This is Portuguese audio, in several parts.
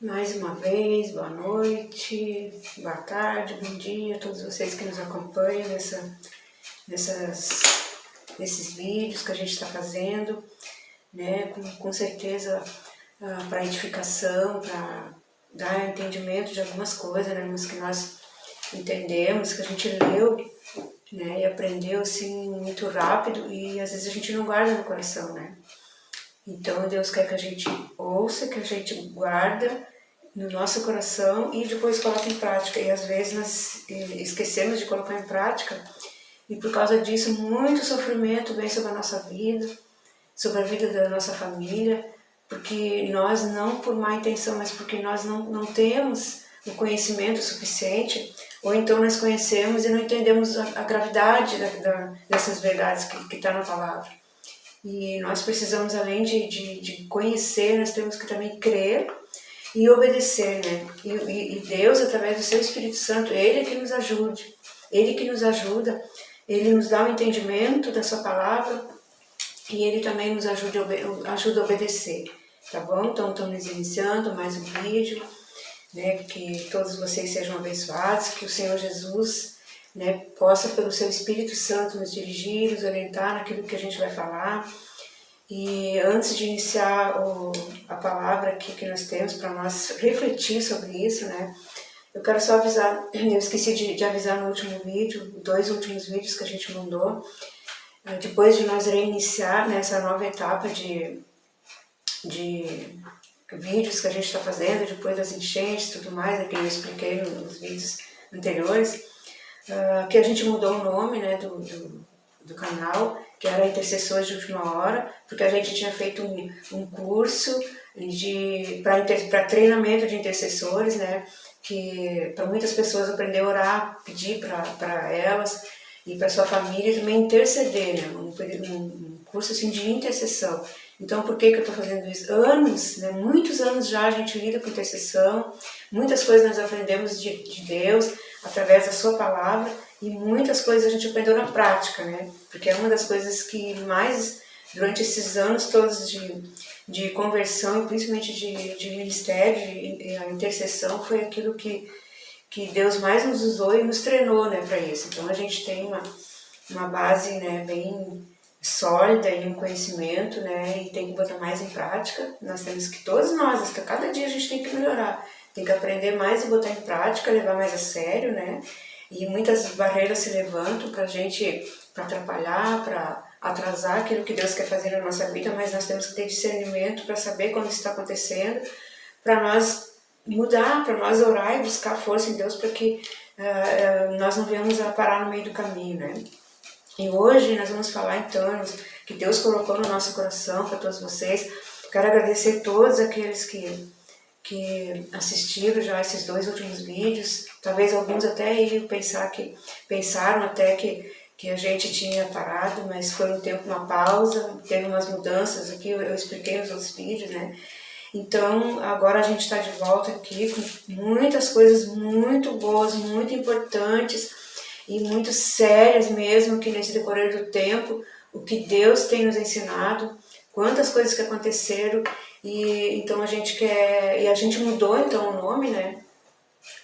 Mais uma vez, boa noite, boa tarde, bom dia a todos vocês que nos acompanham nesses vídeos que a gente está fazendo, né? Com certeza para edificação, para dar entendimento de algumas coisas, né? Mas que nós entendemos, que a gente leu, né? E aprendeu assim muito rápido e às vezes a gente não guarda no coração, né? Então Deus quer que a gente ouça, que a gente guarda no nosso coração e depois coloca em prática. E às vezes nós esquecemos de colocar em prática e por causa disso muito sofrimento vem sobre a nossa vida, sobre a vida da nossa família, porque nós não por má intenção, mas porque nós não temos o conhecimento suficiente, ou então nós conhecemos e não entendemos a gravidade dessas verdades que está na palavra. E nós precisamos, além de conhecer, nós temos que também crer e obedecer, né? E Deus, através do seu Espírito Santo, Ele é que nos ajude, Ele que nos ajuda, Ele nos dá o entendimento da sua palavra e Ele também nos ajuda a obedecer, tá bom? Então estamos iniciando mais um vídeo, né? Que todos vocês sejam abençoados, que o Senhor Jesus, né, possa pelo seu Espírito Santo nos dirigir, nos orientar naquilo que a gente vai falar. E antes de iniciar a palavra aqui que nós temos para nós refletir sobre isso, né, eu quero só avisar, eu esqueci de avisar no último vídeo, 2 últimos vídeos que a gente mandou, depois de nós reiniciar nessa nova etapa de vídeos que a gente está fazendo, depois das enchentes e tudo mais, que eu expliquei nos vídeos anteriores, que a gente mudou o nome, né, do canal, que era Intercessores de Última Hora, porque a gente tinha feito um curso para treinamento de intercessores, né, que para muitas pessoas aprender a orar, pedir para elas e para sua família e também interceder, né, um curso assim, de intercessão. Então, por que eu estou fazendo isso? Anos, né, muitos anos já a gente lida com intercessão, muitas coisas nós aprendemos de Deus através da sua palavra, e muitas coisas a gente aprendeu na prática, né? Porque é uma das coisas que mais, durante esses anos todos de conversão, e principalmente de ministério, a intercessão, foi aquilo que Deus mais nos usou e nos treinou, né, para isso. Então a gente tem uma base, né, bem sólida e um conhecimento, né, e tem que botar mais em prática. Nós temos que, todos nós, cada dia a gente tem que melhorar, tem que aprender mais e botar em prática, levar mais a sério, né? E muitas barreiras se levantam para a gente, para atrapalhar, para atrasar aquilo que Deus quer fazer na nossa vida, mas nós temos que ter discernimento para saber quando isso está acontecendo, para nós mudar, para nós orar e buscar força em Deus para que nós não venhamos a parar no meio do caminho, né? E hoje nós vamos falar então que Deus colocou no nosso coração para todos vocês. Quero agradecer a todos aqueles que assistiram já esses 2 últimos vídeos, talvez alguns até pensaram até que a gente tinha parado, mas foi um tempo, uma pausa, teve umas mudanças aqui, eu expliquei nos outros vídeos, né? Então, agora a gente está de volta aqui com muitas coisas muito boas, muito importantes e muito sérias mesmo, que nesse decorrer do tempo, o que Deus tem nos ensinado, quantas coisas que aconteceram. E então a gente quer, e a gente mudou então o nome, né?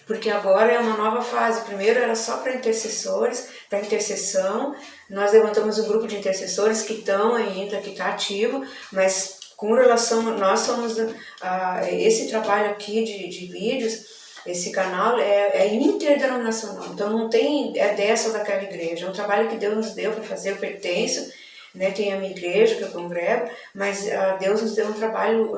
Porque agora é uma nova fase. Primeiro era só para intercessores, para intercessão. Nós levantamos um grupo de intercessores que estão ainda, que está ativo, mas com relação, nós somos esse trabalho aqui de vídeos, esse canal é interdenominacional. Então não tem dessa ou daquela igreja. É um trabalho que Deus nos deu para fazer, eu pertenço. Né, tem a minha igreja que eu congrego, mas Deus nos deu um trabalho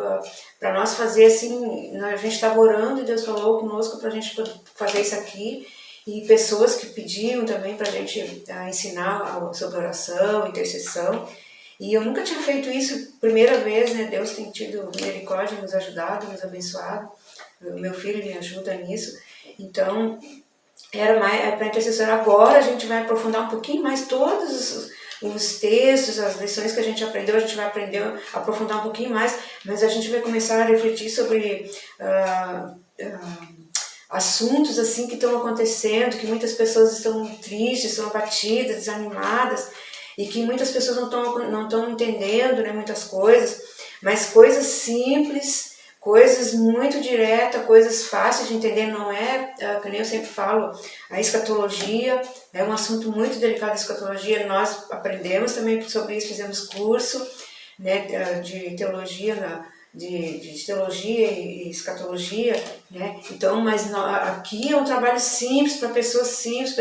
para nós fazer assim, a gente estava orando e Deus falou conosco para a gente fazer isso aqui, e pessoas que pediam também para a gente ensinar sobre oração, intercessão, e eu nunca tinha feito isso, primeira vez, né, Deus tem tido misericórdia, nos ajudado, nos abençoado, o meu filho me ajuda nisso, então era mais para intercessor. Agora a gente vai aprofundar um pouquinho mais todos os textos, as lições que a gente aprendeu, a gente vai aprender, aprofundar um pouquinho mais, mas a gente vai começar a refletir sobre assuntos assim que estão acontecendo, que muitas pessoas estão tristes, estão abatidas, desanimadas, e que muitas pessoas não estão entendendo, né, muitas coisas, mas coisas simples, coisas muito diretas, coisas fáceis de entender, não é, que nem eu sempre falo, a escatologia é um assunto muito delicado, a escatologia, nós aprendemos também sobre isso, fizemos curso, né, de teologia, de teologia e escatologia, né, então, mas aqui é um trabalho simples, para pessoas simples,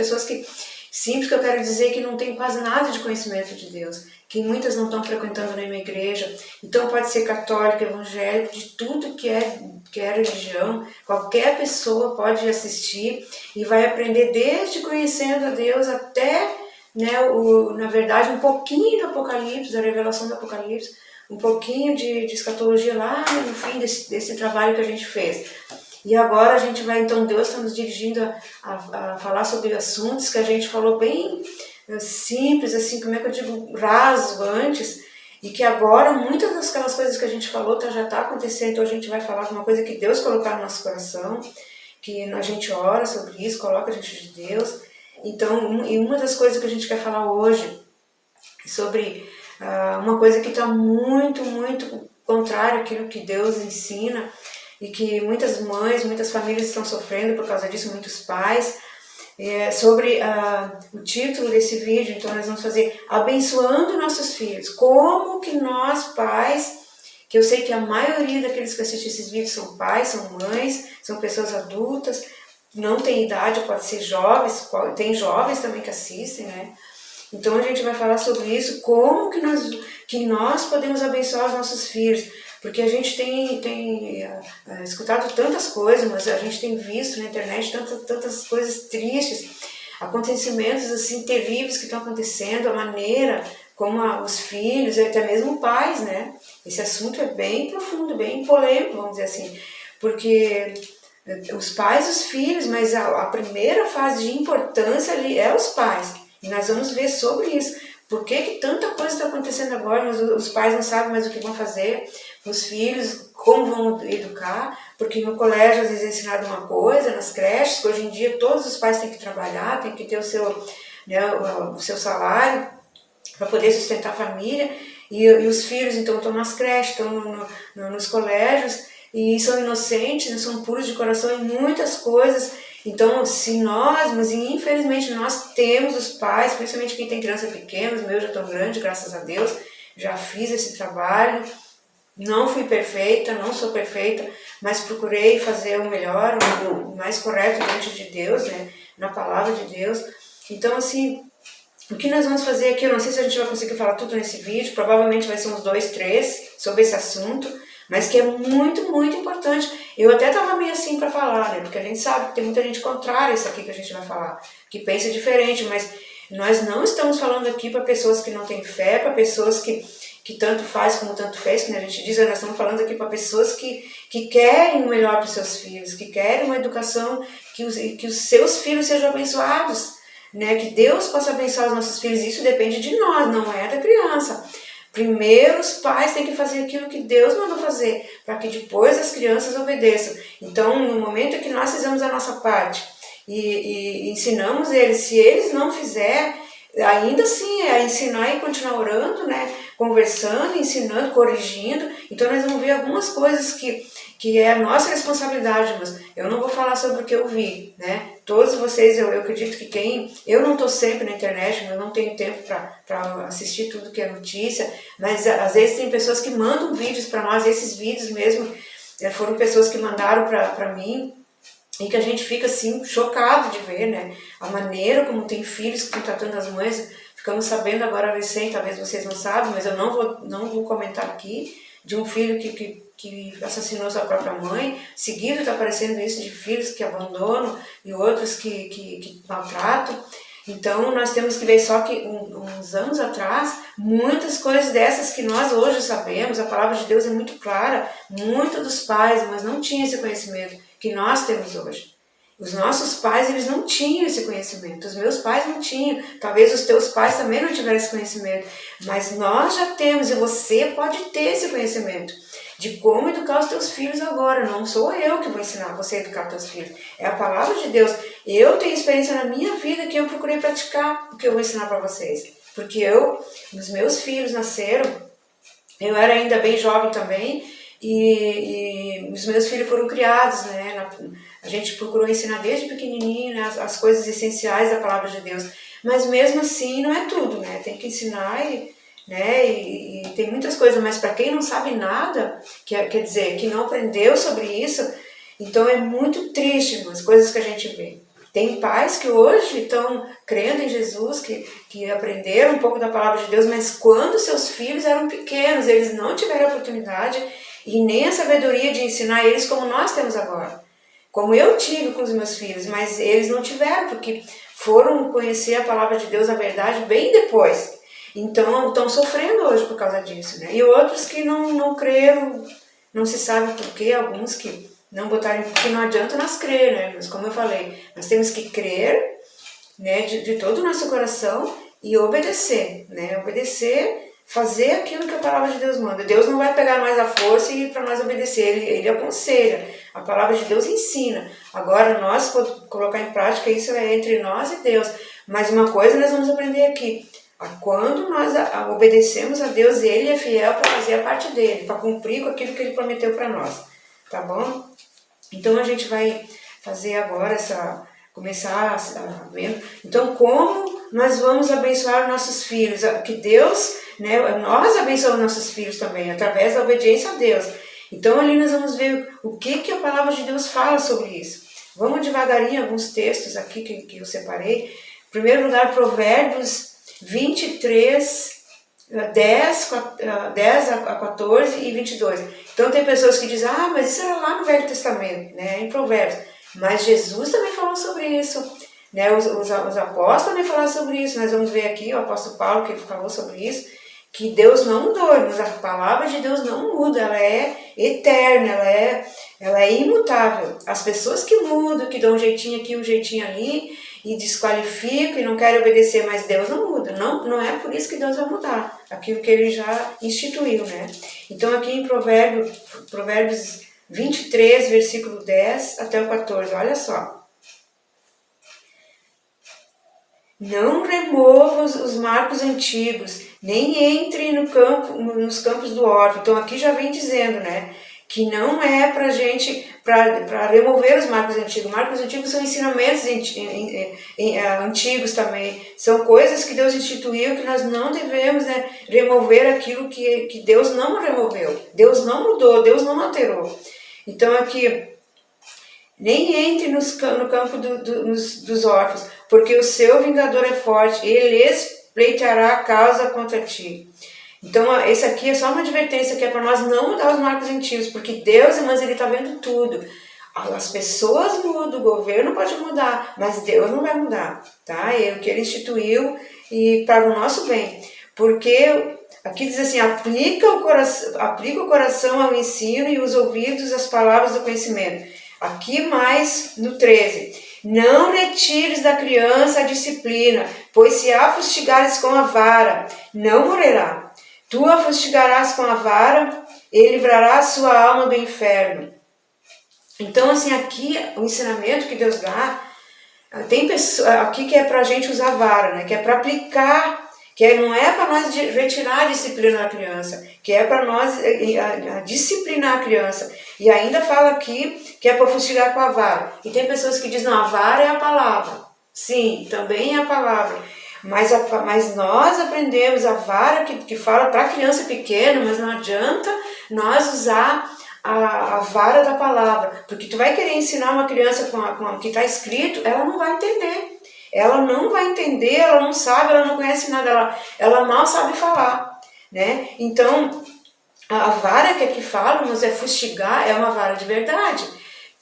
simples que eu quero dizer que não tem quase nada de conhecimento de Deus, que muitas não estão frequentando nenhuma igreja, então pode ser católico, evangélico, de tudo que é religião, qualquer pessoa pode assistir e vai aprender desde conhecendo a Deus até, né, na verdade, um pouquinho do Apocalipse, da revelação do Apocalipse, um pouquinho de escatologia lá no fim desse trabalho que a gente fez. E agora a gente vai, então, Deus está nos dirigindo a falar sobre assuntos que a gente falou bem simples, assim, como é que eu digo, raso antes, e que agora muitas daquelas coisas que a gente falou já está acontecendo, então a gente vai falar de uma coisa que Deus colocou no nosso coração, que a gente ora sobre isso, coloca diante de Deus. Então, e uma das coisas que a gente quer falar hoje, sobre uma coisa que está muito, muito contrária àquilo que Deus ensina, e que muitas mães, muitas famílias estão sofrendo por causa disso, muitos pais, sobre o título desse vídeo. Então nós vamos fazer abençoando nossos filhos. Como que nós pais, que eu sei que a maioria daqueles que assistem esses vídeos são pais, são mães, são pessoas adultas, não tem idade, pode ser jovens, tem jovens também que assistem, né? Então a gente vai falar sobre isso, como que nós podemos abençoar os nossos filhos. Porque a gente tem escutado tantas coisas, mas a gente tem visto na internet tantas coisas tristes, acontecimentos assim terríveis que estão acontecendo, a maneira como os filhos, até mesmo pais, né? Esse assunto é bem profundo, bem polêmico, vamos dizer assim, porque os pais e os filhos, mas a primeira fase de importância ali é os pais, e nós vamos ver sobre isso. Por que tanta coisa está acontecendo agora, mas os pais não sabem mais o que vão fazer, os filhos, como vão educar, porque no colégio às vezes é ensinado uma coisa, nas creches, que hoje em dia todos os pais têm que trabalhar, têm que ter o seu salário para poder sustentar a família, e os filhos então estão nas creches, estão nos colégios, e são inocentes, são puros de coração em muitas coisas. Então, se nós, mas infelizmente nós temos os pais, principalmente quem tem criança pequena, os meus já estão grandes, graças a Deus, já fiz esse trabalho, não fui perfeita, não sou perfeita, mas procurei fazer o melhor, o mais correto diante de Deus, né, na palavra de Deus. Então, assim, o que nós vamos fazer aqui, eu não sei se a gente vai conseguir falar tudo nesse vídeo, provavelmente vai ser uns 2, 3 sobre esse assunto, mas que é muito, muito importante. Eu até estava meio assim para falar, né? Porque a gente sabe que tem muita gente contrária a isso aqui que a gente vai falar, que pensa diferente, mas nós não estamos falando aqui para pessoas que não têm fé, para pessoas que tanto faz como tanto fez, que a gente diz, nós estamos falando aqui para pessoas que querem o melhor para os seus filhos, que querem uma educação, que os seus filhos sejam abençoados, né? Que Deus possa abençoar os nossos filhos. Isso depende de nós, não é da criança. Primeiro os pais têm que fazer aquilo que Deus mandou fazer, para que depois as crianças obedeçam. Então, no momento que nós fizemos a nossa parte e ensinamos eles, se eles não fizerem, ainda assim é ensinar e continuar orando, né? Conversando, ensinando, corrigindo. Então nós vamos ver algumas coisas que é a nossa responsabilidade, mas eu não vou falar sobre o que eu vi, né? Todos vocês, eu acredito que eu não estou sempre na internet, eu não tenho tempo para assistir tudo que é notícia, mas às vezes tem pessoas que mandam vídeos para nós, esses vídeos mesmo foram pessoas que mandaram para mim, e que a gente fica assim chocado de ver, né? A maneira como tem filhos que estão tratando as mães. Ficamos sabendo agora recente, talvez vocês não sabem, mas eu não vou comentar aqui, de um filho que assassinou sua própria mãe. Seguido está aparecendo isso de filhos que abandonam e outros que maltratam. Então nós temos que ver só que uns anos atrás, muitas coisas dessas que nós hoje sabemos, a palavra de Deus é muito clara, muitos dos pais, mas não tinham esse conhecimento que nós temos hoje. Os nossos pais, eles não tinham esse conhecimento, os meus pais não tinham, talvez os teus pais também não tiveram esse conhecimento, mas nós já temos, e você pode ter esse conhecimento de como educar os teus filhos agora. Não sou eu que vou ensinar você a educar os teus filhos, é a palavra de Deus. Eu tenho experiência na minha vida que eu procurei praticar o que eu vou ensinar para vocês, porque os meus filhos nasceram, eu era ainda bem jovem também, e os meus filhos foram criados, né? A gente procurou ensinar desde pequenininho, né, as coisas essenciais da palavra de Deus, mas mesmo assim não é tudo, né? Tem que ensinar e tem muitas coisas, mas para quem não sabe nada, quer dizer, que não aprendeu sobre isso, então é muito triste as coisas que a gente vê. Tem pais que hoje estão crendo em Jesus, que aprenderam um pouco da palavra de Deus, mas quando seus filhos eram pequenos, eles não tiveram a oportunidade e nem a sabedoria de ensinar eles como nós temos agora. Como eu tive com os meus filhos, mas eles não tiveram, porque foram conhecer a palavra de Deus, a verdade, bem depois. Então estão sofrendo hoje por causa disso, né? E outros que não creram, não se sabe por quê, alguns que não botaram, porque não adianta nós crer, né? Mas como eu falei, nós temos que crer, né, de todo o nosso coração e obedecer, né? Obedecer, fazer aquilo que a palavra de Deus manda. Deus não vai pegar nós a força e para nós obedecer, ele aconselha. A palavra de Deus ensina. Agora nós colocar em prática, isso é entre nós e Deus. Mas uma coisa nós vamos aprender aqui. Quando nós obedecemos a Deus, Ele é fiel para fazer a parte dele, para cumprir com aquilo que Ele prometeu para nós, tá bom? Então a gente vai fazer agora começar a ver. Então como nós vamos abençoar nossos filhos? Que Deus, né, nós abençoamos nossos filhos também, através da obediência a Deus. Então ali nós vamos ver o que a palavra de Deus fala sobre isso. Vamos devagarinho alguns textos aqui que eu separei. Em primeiro lugar, Provérbios 23, 10 a 14 e 22. Então tem pessoas que dizem, mas isso era lá no Velho Testamento, né, em Provérbios. Mas Jesus também falou sobre isso, né, os apóstolos também falaram sobre isso. Nós vamos ver aqui o apóstolo Paulo que ele falou sobre isso, que Deus não mudou, mas a palavra de Deus não muda, ela é eterna, ela é imutável. As pessoas que mudam, que dão um jeitinho aqui, um jeitinho ali, e desqualificam e não querem obedecer, mas Deus não muda. Não é por isso que Deus vai mudar aquilo que Ele já instituiu, né? Então aqui em Provérbios 23, versículo 10 até o 14, olha só. Não remova os marcos antigos, nem entre nos campos do órfão. Então aqui já vem dizendo, né, que não é para gente, para remover os marcos antigos. Marcos antigos são ensinamentos antigos também. São coisas que Deus instituiu que nós não devemos, né, remover aquilo que Deus não removeu. Deus não mudou, Deus não alterou. Então aqui, nem entre no campo dos órfãos, porque o seu vingador é forte, ele espreitará a causa contra ti. Então, esse aqui é só uma advertência que é para nós não mudar os marcos antigos, porque Deus, irmãs, Ele está vendo tudo. As pessoas mudam, o governo pode mudar, mas Deus não vai mudar, tá? É o que Ele instituiu e para o nosso bem. Porque aqui diz assim, aplica o coração ao ensino e os ouvidos às palavras do conhecimento. Aqui mais no 13. Não retires da criança a disciplina, pois se a fustigares com a vara, não morrerá. Tu a fustigarás com a vara e livrarás sua alma do inferno. Então, assim, aqui o ensinamento que Deus dá, tem pessoas aqui que é para a gente usar a vara, né? Que é para aplicar, não é para nós retirar a disciplina da criança, que é para nós disciplinar a criança. E ainda fala aqui que é para fustigar com a vara. E tem pessoas que dizem, não, a vara é a palavra. Sim, também é a palavra. Mas nós aprendemos a vara que fala para criança pequena, mas não adianta nós usar a vara da palavra, porque tu vai querer ensinar uma criança com o que está escrito, ela não vai entender. Ela não vai entender, ela não sabe, ela não conhece nada, ela mal sabe falar, né? Então, a vara que aqui falamos é fustigar, é uma vara de verdade.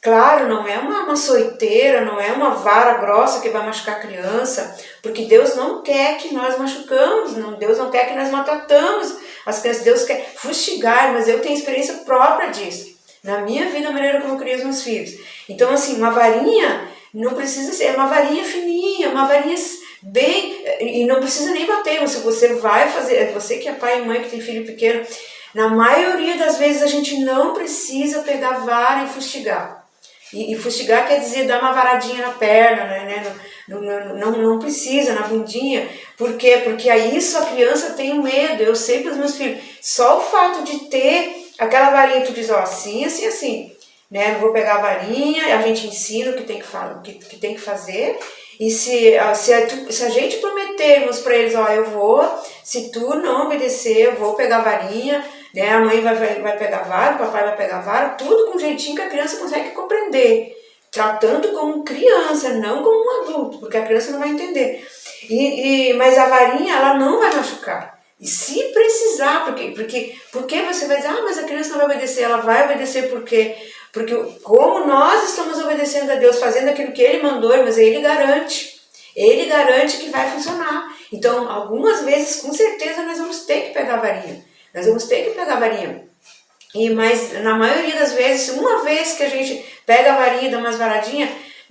Claro, não é uma açoiteira, não é uma vara grossa que vai machucar a criança, porque Deus não quer que nós machucamos, Deus não quer que nós maltratamos as crianças, Deus quer fustigar, mas eu tenho experiência própria disso, na minha vida, a maneira como eu criei os meus filhos. Então, assim, uma varinha não precisa ser, é uma varinha fininha, uma varinha bem, e não precisa nem bater, se você vai fazer, você que é pai e mãe que tem filho pequeno, na maioria das vezes a gente não precisa pegar vara e fustigar. E fustigar quer dizer dar uma varadinha na perna, né? Não precisa, na bundinha. Por quê? Porque aí isso a criança tem medo. Eu sei para os meus filhos, só o fato de ter aquela varinha tu diz, ó, assim, assim, assim, né? Não vou pegar a varinha, a gente ensina o que tem que tem que fazer. E se a gente prometermos para eles, ó, eu vou, se tu não obedecer, eu vou pegar a varinha, né? A mãe vai pegar a vara, o papai vai pegar a vara, tudo com jeitinho que a criança consegue compreender. Tratando como criança, não como um adulto, porque a criança não vai entender. Mas a varinha, ela não vai machucar. E se precisar, porque você vai dizer, ah, mas a criança não vai obedecer, ela vai obedecer porque como nós estamos obedecendo a Deus, fazendo aquilo que Ele mandou, mas Ele garante que vai funcionar. Então, algumas vezes, com certeza, nós vamos ter que pegar a varinha. Mas na maioria das vezes, uma vez que a gente pega a varinha e dá umas varadinhas,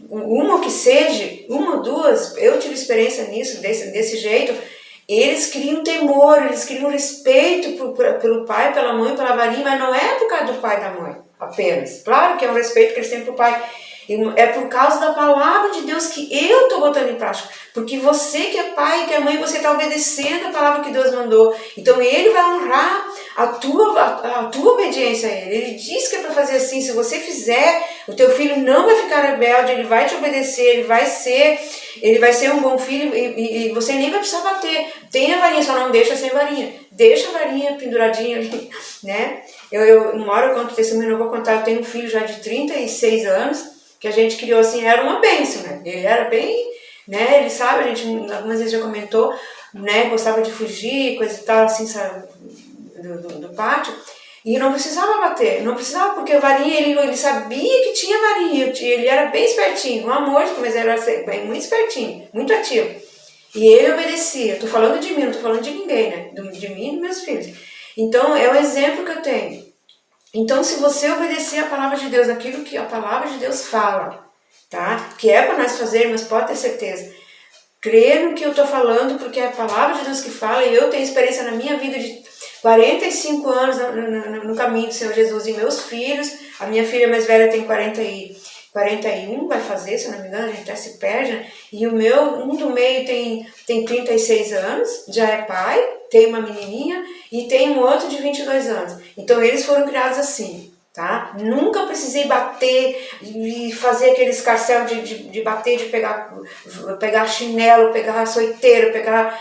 uma que seja, uma ou duas, eu tive experiência nisso, desse jeito, eles criam temor, eles criam respeito pelo pai, pela mãe, pela varinha, mas não é por causa do pai e da mãe apenas. Claro que é um respeito que eles têm pro pai, é por causa da palavra de Deus que eu estou botando em prática. Porque você que é pai, que é mãe, você está obedecendo a palavra que Deus mandou. Então Ele vai honrar a tua obediência a Ele. Ele diz que é para fazer assim. Se você fizer, o teu filho não vai ficar rebelde, ele vai te obedecer, ele vai ser um bom filho e você nem vai precisar bater. Tem a varinha, só não deixa sem varinha. Deixa a varinha penduradinha ali, né? Uma hora eu conto testemunho, não vou contar, eu tenho um filho já de 36 anos, que a gente criou assim, era uma bênção, né? Ele era bem, né? Ele sabe, a gente algumas vezes já comentou, né? Gostava de fugir, coisa e tal, assim, sabe? Do pátio. E não precisava bater, não precisava, porque a varinha, ele sabia que tinha varinha, ele era bem espertinho, um amor, mas era muito espertinho, muito ativo. E ele obedecia. Tô falando de mim, não tô falando de ninguém, né? De mim e dos meus filhos. Então, é o exemplo que eu tenho. Então, se você obedecer a palavra de Deus, aquilo que a palavra de Deus fala, tá? Que é para nós fazermos, pode ter certeza. Crer no que eu tô falando, porque é a palavra de Deus que fala, e eu tenho experiência na minha vida de 45 anos no caminho do Senhor Jesus, e meus filhos, a minha filha mais velha tem 41, vai fazer, se não me engano, a gente até se perde, né? E um do meio tem 36 anos, já é pai, tem uma menininha, e tem um outro de 22 anos. Então eles foram criados assim, tá? Nunca precisei bater e fazer aquele escarcel de bater, de pegar chinelo, pegar açoiteiro, pegar,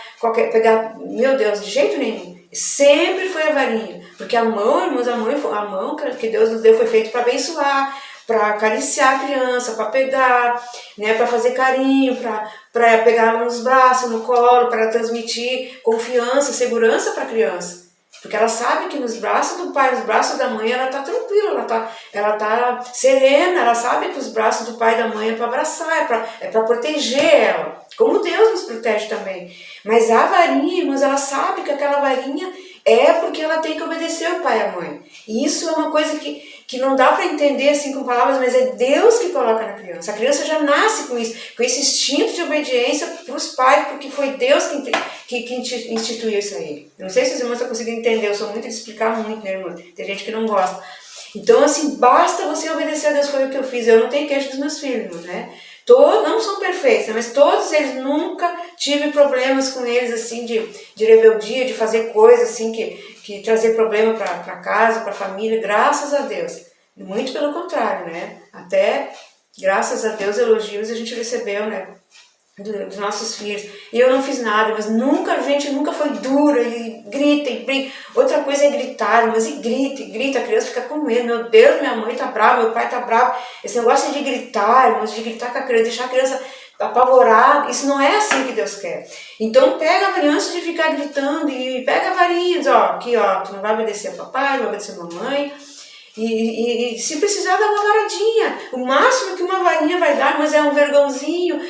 meu Deus, de jeito nenhum. Sempre foi a varinha, porque a mão, irmãos, a mão que Deus nos deu foi feita para abençoar, para acariciar a criança, para pegar, né, para fazer carinho, para pegar nos braços, no colo, para transmitir confiança, segurança para a criança. Porque ela sabe que nos braços do pai, nos braços da mãe, ela está tranquila, ela tá serena, ela sabe que os braços do pai e da mãe é para abraçar, é para proteger ela, como Deus nos protege também. Mas a varinha, irmãos, ela sabe que aquela varinha é porque ela tem que obedecer o pai e a mãe. E isso é uma coisa que não dá para entender assim com palavras, mas é Deus que coloca na criança. A criança já nasce com isso, com esse instinto de obediência para os pais, porque foi Deus que instituiu isso aí. Eu não sei se os irmãos estão conseguindo entender, eu sou muito de explicar muito, né, irmão? Tem gente que não gosta. Então, assim, basta você obedecer a Deus, foi o que eu fiz. Eu não tenho queixa dos meus filhos, né? Todos não são perfeitos, mas todos eles, nunca tive problemas com eles, assim, de rebeldia, de fazer coisas, assim, que trazer problema para casa, para a família, graças a Deus. Muito pelo contrário, né? Até, graças a Deus, elogios a gente recebeu, né? Dos nossos filhos. E eu não fiz nada, mas a gente nunca foi dura e grita e briga. Outra coisa é gritar, mas e grita, a criança fica com medo. Meu Deus, minha mãe tá brava, meu pai tá bravo. Esse negócio de gritar, mas de gritar com a criança, deixar a criança apavorada, isso não é assim que Deus quer. Então pega a criança de ficar gritando e pega a varinha, ó, aqui ó, tu não vai obedecer a papai, não vai obedecer a mamãe. E se precisar dar uma varadinha, o máximo que uma varinha vai dar, mas é um vergãozinho,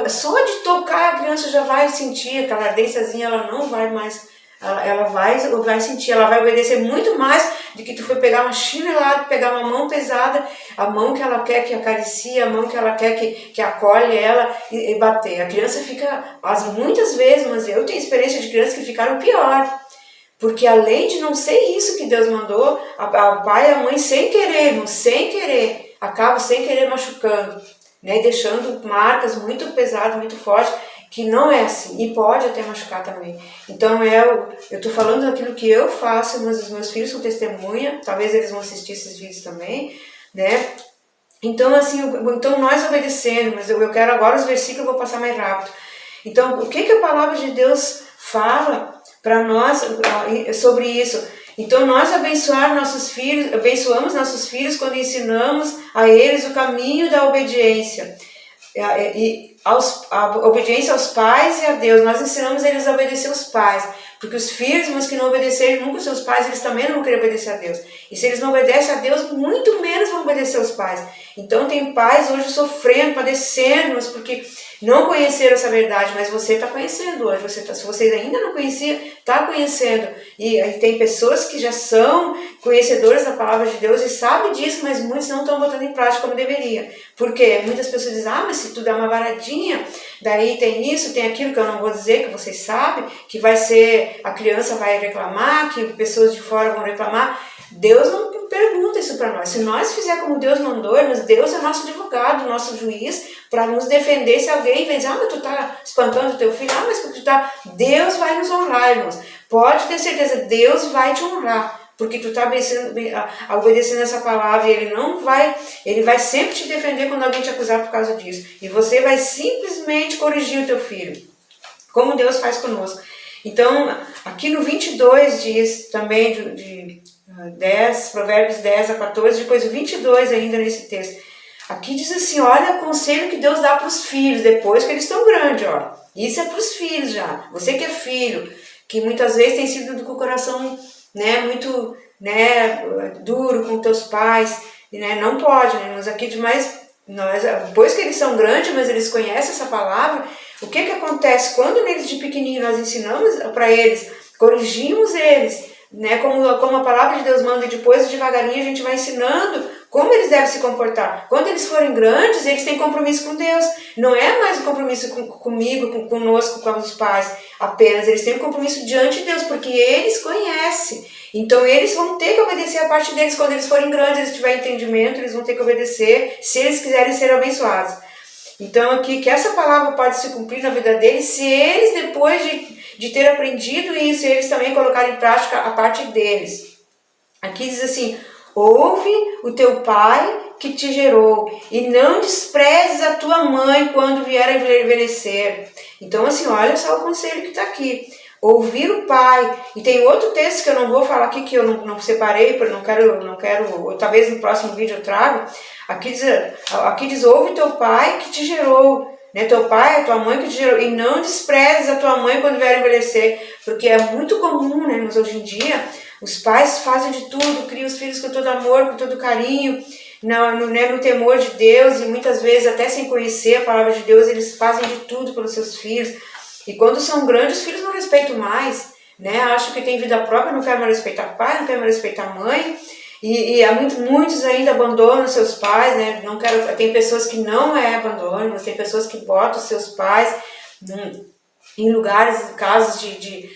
só de tocar a criança já vai sentir aquela ardênciazinha, ela não vai mais, ela vai sentir, ela vai obedecer muito mais do que tu foi pegar uma chinelada, pegar uma mão pesada, a mão que ela quer que acaricie, a mão que ela quer que acolhe ela e bater. A criança fica, muitas vezes, mas eu tenho experiência de crianças que ficaram pior. Porque além de não ser isso que Deus mandou, a pai e a mãe sem querer, acabam sem querer machucando, né? Deixando marcas muito pesadas, muito fortes. que não é assim, e pode até machucar também. Então eu estou falando daquilo que eu faço, mas os meus filhos são testemunha, talvez eles vão assistir esses vídeos também, né? Então assim, então nós obedecendo, mas eu quero agora os versículos, eu vou passar mais rápido. Então o que a palavra de Deus fala para nós sobre isso? Então nós abençoamos nossos filhos quando ensinamos a eles o caminho da obediência. E a obediência aos pais e a Deus. Nós ensinamos eles a obedecer aos pais, porque os filhos, mas que não obedecerem nunca aos seus pais, eles também não vão querer obedecer a Deus. E se eles não obedecem a Deus, muito menos vão obedecer aos pais. Então tem pais hoje sofrendo, padecendo, mas porque não conheceram essa verdade, mas você está conhecendo hoje. Se você ainda não conhecia, está conhecendo. E tem pessoas que já são conhecedores da palavra de Deus e sabem disso, mas muitos não estão botando em prática como deveria. Porque muitas pessoas dizem, mas se tu dá uma varadinha, daí tem isso, tem aquilo que eu não vou dizer, que vocês sabem, que vai ser, a criança vai reclamar, que pessoas de fora vão reclamar. Deus não pergunta isso para nós. Se nós fizer como Deus mandou, Deus é nosso advogado, nosso juiz, para nos defender se alguém vem dizer, mas tu tá espancando teu filho, mas tu tá... Deus vai nos honrar, irmãos. Pode ter certeza, Deus vai te honrar. Porque tu está obedecendo essa palavra e ele vai sempre te defender quando alguém te acusar por causa disso. E você vai simplesmente corrigir o teu filho, como Deus faz conosco. Então, aqui no 22 diz também de 10, Provérbios 10 a 14, depois o 22 ainda nesse texto. Aqui diz assim, olha o conselho que Deus dá para os filhos, depois que eles estão grandes, ó. Isso é para os filhos já. Você que é filho, que muitas vezes tem sido com o coração... muito duro com teus pais, não pode, Nós aqui demais, depois que eles são grandes, mas eles conhecem essa palavra, o que acontece? Quando eles de pequenininho nós ensinamos para eles, corrigimos eles, como a palavra de Deus manda, e depois devagarinho a gente vai ensinando como eles devem se comportar. Quando eles forem grandes, eles têm compromisso com Deus. Não é mais um compromisso comigo, conosco, com os pais apenas. Eles têm um compromisso diante de Deus, porque eles conhecem. Então eles vão ter que obedecer a parte deles. Quando eles forem grandes, eles tiverem entendimento, eles vão ter que obedecer, se eles quiserem ser abençoados. Então aqui, que essa palavra pode se cumprir na vida deles, se eles, depois de ter aprendido isso, eles também colocarem em prática a parte deles. Aqui diz assim, ouve o teu pai que te gerou e não desprezes a tua mãe quando vier a envelhecer. Então assim, olha só o conselho que está aqui. Ouvir o pai. E tem outro texto que eu não vou falar aqui, que eu não separei, porque não quero, ou talvez no próximo vídeo eu trago. Aqui diz, ouve teu pai que te gerou, teu pai, a tua mãe que te gerou, e não desprezes a tua mãe quando vier a envelhecer, porque é muito comum, mas hoje em dia, os pais fazem de tudo, criam os filhos com todo amor, com todo carinho, no temor de Deus, e muitas vezes até sem conhecer a palavra de Deus, eles fazem de tudo pelos seus filhos. E quando são grandes, os filhos não respeitam mais, Acham que tem vida própria, não querem mais respeitar pai, não querem mais respeitar mãe. E há muitos ainda abandonam seus pais, Tem pessoas que não abandonam, mas tem pessoas que botam seus pais em lugares, casos de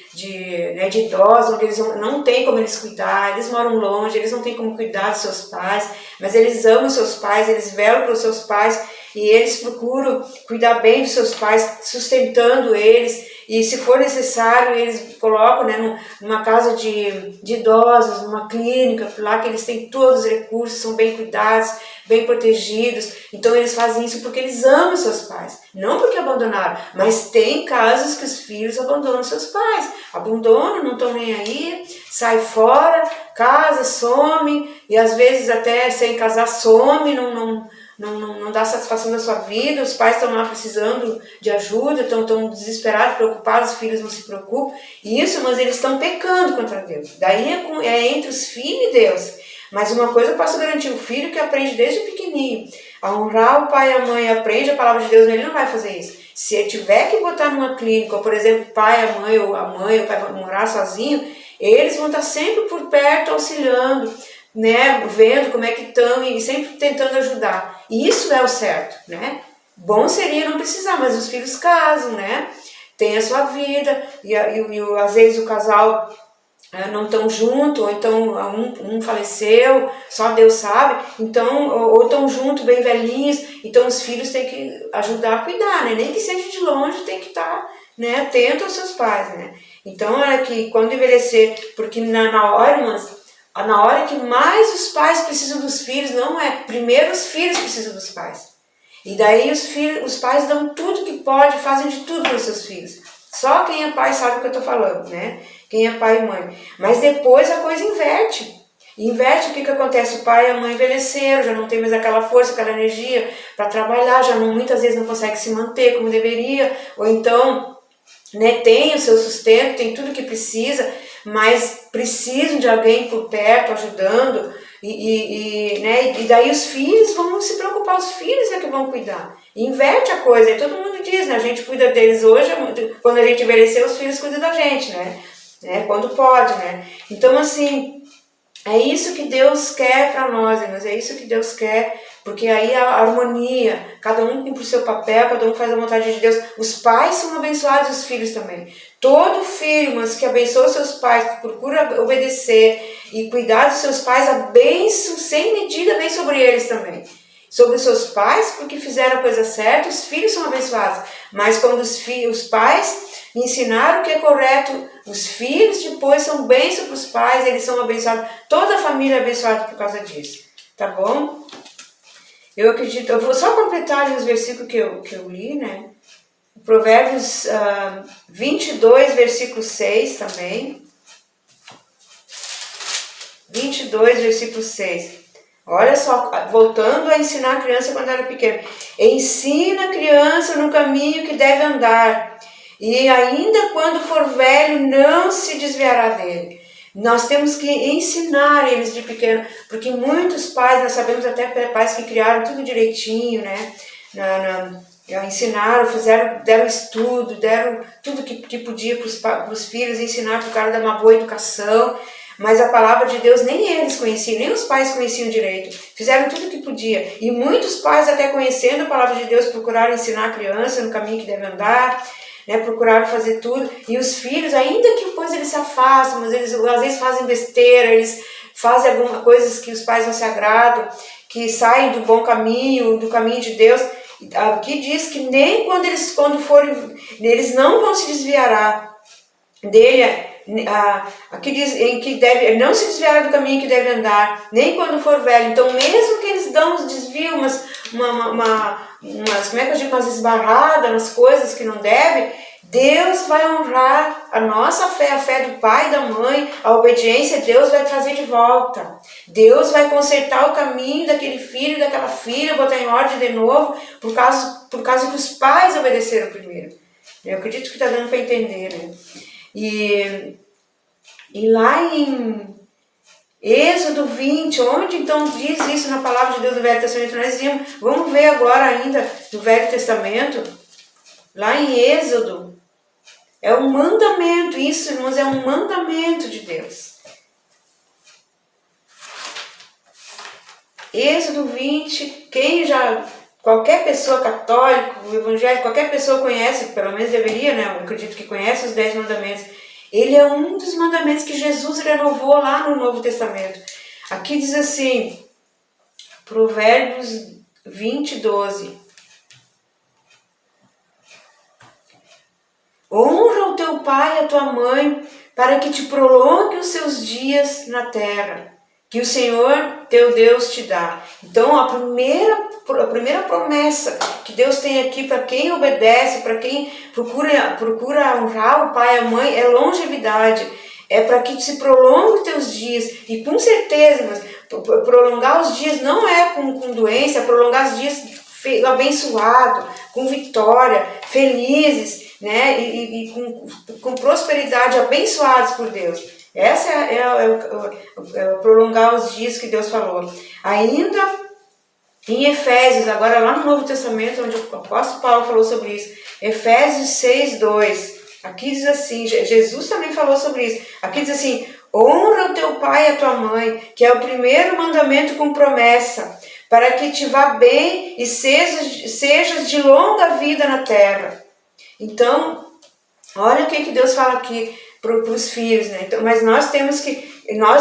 idosos, onde eles não têm como eles cuidar, eles moram longe, eles não têm como cuidar dos seus pais, mas eles amam seus pais, eles velam pelos seus pais e eles procuram cuidar bem dos seus pais, sustentando eles. E se for necessário, eles colocam numa casa de idosos, numa clínica, lá que eles têm todos os recursos, são bem cuidados, bem protegidos. Então eles fazem isso porque eles amam seus pais, não porque abandonaram. Mas tem casos que os filhos abandonam seus pais, abandonam, não estão nem aí, sai fora, casa, some, e às vezes até sem casar some, não dá satisfação da sua vida, os pais estão lá precisando de ajuda, estão desesperados, preocupados, os filhos não se preocupam. Isso, mas eles estão pecando contra Deus. Daí é entre os filhos e Deus. Mas uma coisa eu posso garantir, o filho que aprende desde pequenininho a honrar o pai e a mãe, aprende a palavra de Deus, ele não vai fazer isso. Se ele tiver que botar numa clínica, ou por exemplo, o pai, a mãe ou o pai vai morar sozinho, eles vão estar sempre por perto, auxiliando, vendo como é que estão e sempre tentando ajudar. E isso é o certo, Bom seria não precisar, mas os filhos casam, tem a sua vida, e às vezes o casal não estão juntos, ou então um faleceu, só Deus sabe, então, ou estão juntos, bem velhinhos, então os filhos têm que ajudar a cuidar, né? Nem que seja de longe, tem que estar, né, atento aos seus pais, né? Então, olha que quando envelhecer, porque na hora que mais os pais precisam dos filhos, não é, primeiro os filhos precisam dos pais. E daí os pais dão tudo que pode, fazem de tudo para os seus filhos. Só quem é pai sabe o que eu estou falando, né? Quem é pai e mãe. Mas depois a coisa inverte. Inverte, o que acontece? O pai e a mãe envelheceram, já não tem mais aquela força, aquela energia para trabalhar, já não, muitas vezes não consegue se manter como deveria, ou então, né, tem o seu sustento, tem tudo que precisa, mas precisam de alguém por perto, ajudando, né, e daí os filhos vão se preocupar, os filhos é que vão cuidar. Inverte a coisa, e todo mundo diz, né, a gente cuida deles hoje, quando a gente envelhecer, os filhos cuidam da gente, né, quando pode, né. Então, assim, é isso que Deus quer para nós, irmãos, é isso que Deus quer, porque aí a harmonia, cada um cumpre o seu papel, cada um faz a vontade de Deus. Os pais são abençoados, os filhos também. Todo filho, mas que abençoa seus pais, que procura obedecer e cuidar dos seus pais, a bênção sem medida vem sobre eles também. Sobre os seus pais, porque fizeram a coisa certa, os filhos são abençoados. Mas quando os pais ensinaram o que é correto, os filhos depois são bênçãos para os pais, eles são abençoados. Toda a família é abençoada por causa disso. Tá bom? Eu acredito, eu vou só completar ali os versículos que eu li, né? Provérbios 22, versículo 6 também. 22, versículo 6. Olha só, voltando a ensinar a criança quando era pequena. Ensina a criança no caminho que deve andar, e ainda quando for velho não se desviará dele. Nós temos que ensinar eles de pequeno, porque muitos pais, nós sabemos até pais que criaram tudo direitinho, né? Ensinaram, deram estudo, deram tudo que podia para os filhos, ensinaram para o cara dar uma boa educação, mas a palavra de Deus nem eles conheciam, nem os pais conheciam direito, fizeram tudo o que podia, e muitos pais até conhecendo a palavra de Deus procuraram ensinar a criança no caminho que deve andar, né, procuraram fazer tudo, e os filhos, ainda que depois eles se afastam, mas eles às vezes fazem besteira, eles fazem algumas coisas que os pais não se agradam, que saem do bom caminho, do caminho de Deus. Aqui diz que nem quando forem, eles não vão se desviar dele. Aqui diz em que deve não se desviar do caminho que deve andar, nem quando for velho. Então, mesmo que eles dão uns desvios, como é que eu digo, umas esbarradas nas coisas que não deve, Deus vai honrar a nossa fé, a fé do pai e da mãe, a obediência, Deus vai trazer de volta. Deus vai consertar o caminho daquele filho, daquela filha, botar em ordem de novo, por causa que os pais obedeceram primeiro. Eu acredito que está dando para entender, né? E lá em Êxodo 20, onde então diz isso na palavra de Deus do Velho Testamento, nós vamos ver agora ainda do Velho Testamento, lá em Êxodo, é um mandamento, isso, irmãos, é um mandamento de Deus. Êxodo 20, qualquer pessoa católica, evangélica, qualquer pessoa conhece, pelo menos deveria, né? Eu acredito que conhece os 10 mandamentos. Ele é um dos mandamentos que Jesus renovou lá no Novo Testamento. Aqui diz assim, Provérbios 20, 12. Honra o teu pai e a tua mãe, para que te prolongue os seus dias na terra, que o Senhor teu Deus te dá. Então, a primeira promessa que Deus tem aqui para quem obedece, para quem procura honrar o pai e a mãe, é longevidade. É para que se prolongue os teus dias. E com certeza, mas prolongar os dias não é com doença, é prolongar os dias abençoado, com vitória, felizes, né? E com prosperidade, abençoados por Deus. Essa é prolongar os dias que Deus falou. Ainda em Efésios, agora lá no Novo Testamento, onde o apóstolo Paulo falou sobre isso, Efésios 6, 2, aqui diz assim, Jesus também falou sobre isso, aqui diz assim, honra o teu pai e a tua mãe, que é o primeiro mandamento com promessa, para que te vá bem e sejas de longa vida na terra. Então, olha o que Deus fala aqui, para os filhos, né? Então, mas nós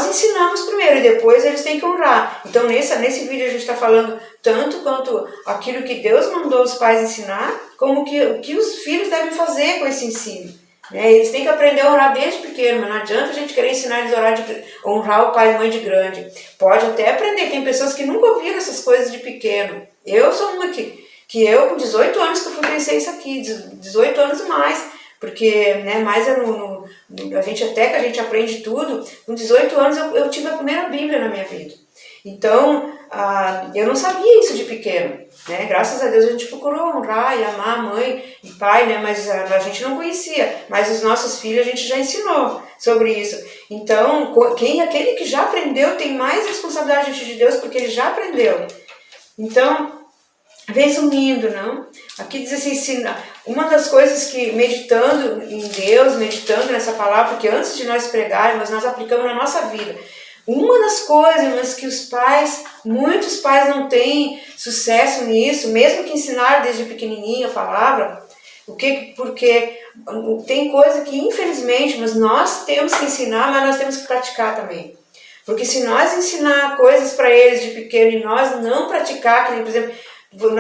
ensinamos primeiro e depois eles têm que honrar. Então nesse vídeo a gente está falando tanto quanto aquilo que Deus mandou os pais ensinar, como o que os filhos devem fazer com esse ensino. Eles têm que aprender a orar desde pequeno, mas não adianta a gente querer ensinar eles a honrar o pai e mãe de grande. Pode até aprender, tem pessoas que nunca ouviram essas coisas de pequeno. Eu sou uma que eu com 18 anos que eu fui conhecer isso aqui, 18 anos e mais, porque mais a gente aprende tudo. Com 18 anos eu tive a primeira Bíblia na minha vida. Então, eu não sabia isso de pequeno, né? Graças a Deus a gente procurou honrar e amar a mãe e pai, né? Mas a gente não conhecia. Mas os nossos filhos a gente já ensinou sobre isso. Então, aquele que já aprendeu tem mais responsabilidade diante de Deus, porque ele já aprendeu. Então, resumindo, não? Aqui diz assim, uma das coisas que, meditando em Deus, meditando nessa palavra, porque antes de nós pregarmos, nós aplicamos na nossa vida. Uma das coisas que muitos pais não têm sucesso nisso, mesmo que ensinaram desde pequenininho a palavra, porque tem coisa que infelizmente nós temos que ensinar, mas nós temos que praticar também. Porque se nós ensinar coisas para eles de pequeno e nós não praticar, que nem, por exemplo,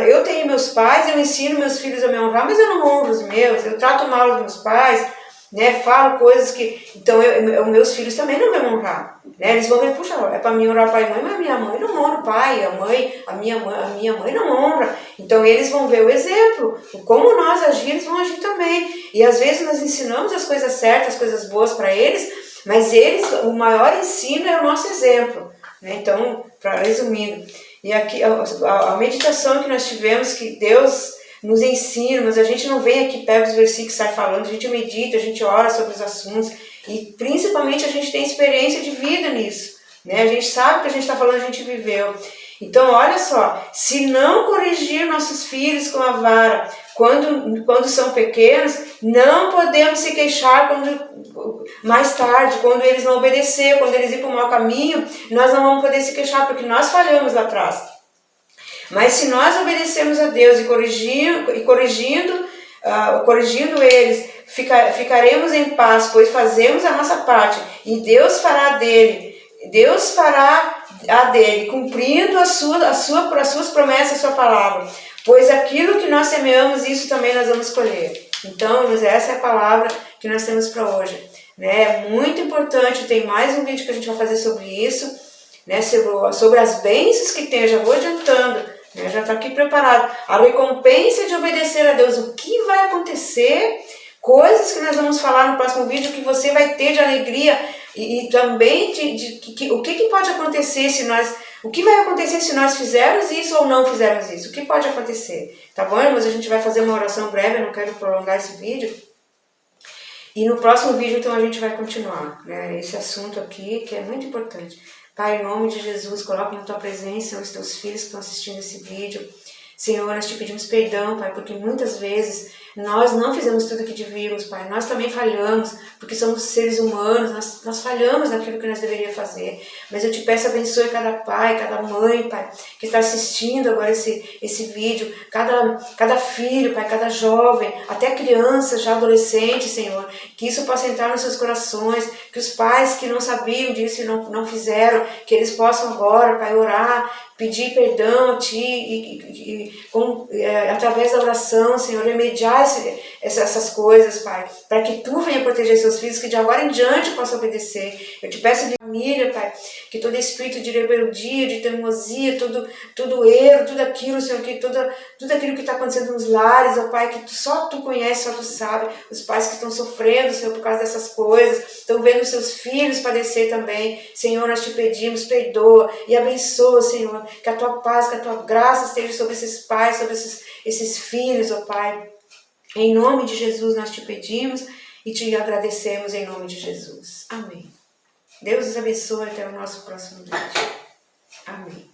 eu tenho meus pais, eu ensino meus filhos a me honrar, mas eu não honro os meus, eu trato mal os meus pais, né, falo coisas que... Então, meus filhos também não vão me honrar, né? Eles vão ver, puxa, é para mim honrar pai e mãe, mas minha mãe não honra o pai, a minha mãe não honra. Então, eles vão ver o exemplo, como nós agimos, eles vão agir também. E às vezes nós ensinamos as coisas certas, as coisas boas para eles, mas o maior ensino é o nosso exemplo, né? Então, resumindo, e aqui a meditação que nós tivemos, que Deus nos ensina, mas a gente não vem aqui, pega os versículos e sai falando, a gente medita, a gente ora sobre os assuntos, e principalmente a gente tem experiência de vida nisso, né? A gente sabe que a gente está falando, a gente viveu. Então, olha só, se não corrigir nossos filhos com a vara, quando são pequenos, não podemos se queixar mais tarde, quando eles não obedecer, quando eles ir para o mau caminho, nós não vamos poder se queixar, porque nós falhamos lá atrás. Mas se nós obedecermos a Deus e corrigindo eles, ficaremos em paz, pois fazemos a nossa parte, e Deus fará a dele, cumprindo as suas promessas, a sua palavra. Pois aquilo que nós semeamos, isso também nós vamos colher. Então, essa é a palavra que nós temos para hoje. Né? É muito importante, tem mais um vídeo que a gente vai fazer sobre isso, né? Sobre as bênçãos que tem, eu já vou adiantando, né? Já está aqui preparado. A recompensa de obedecer a Deus, o que vai acontecer, coisas que nós vamos falar no próximo vídeo, que você vai ter de alegria, e também o que pode acontecer o que vai acontecer se nós fizermos isso ou não fizermos isso? O que pode acontecer? Tá bom, irmãos? A gente vai fazer uma oração breve, eu não quero prolongar esse vídeo. E no próximo vídeo, então, a gente vai continuar, né? Esse assunto aqui, que é muito importante. Pai, em nome de Jesus, coloque na tua presença os teus filhos que estão assistindo esse vídeo. Senhor, nós te pedimos perdão, Pai, porque muitas vezes nós não fizemos tudo o que devíamos, Pai. Nós também falhamos, porque somos seres humanos, nós falhamos naquilo que nós deveríamos fazer. Mas eu te peço, abençoe cada pai, cada mãe, Pai, que está assistindo agora esse vídeo, cada filho, Pai, cada jovem, até criança, já adolescente, Senhor, que isso possa entrar nos seus corações, que os pais que não sabiam disso e não fizeram, que eles possam agora, Pai, orar, pedir perdão a Ti através da oração, Senhor, remediar essas coisas, Pai, para que Tu venha proteger seus filhos, que de agora em diante possam obedecer. Eu te peço de família, Pai, que todo espírito de rebeldia, de teimosia, todo erro, tudo aquilo, Senhor, que tudo aquilo que está acontecendo nos lares, ó Pai, que só Tu conhece, só Tu sabe, os pais que estão sofrendo, Senhor, por causa dessas coisas, estão vendo seus filhos padecer também. Senhor, nós te pedimos, perdoa e abençoa, Senhor, que a Tua paz, que a Tua graça esteja sobre esses pais, sobre esses filhos, ó Pai. Em nome de Jesus nós te pedimos e te agradecemos em nome de Jesus. Amém. Deus os abençoe até o nosso próximo vídeo. Amém.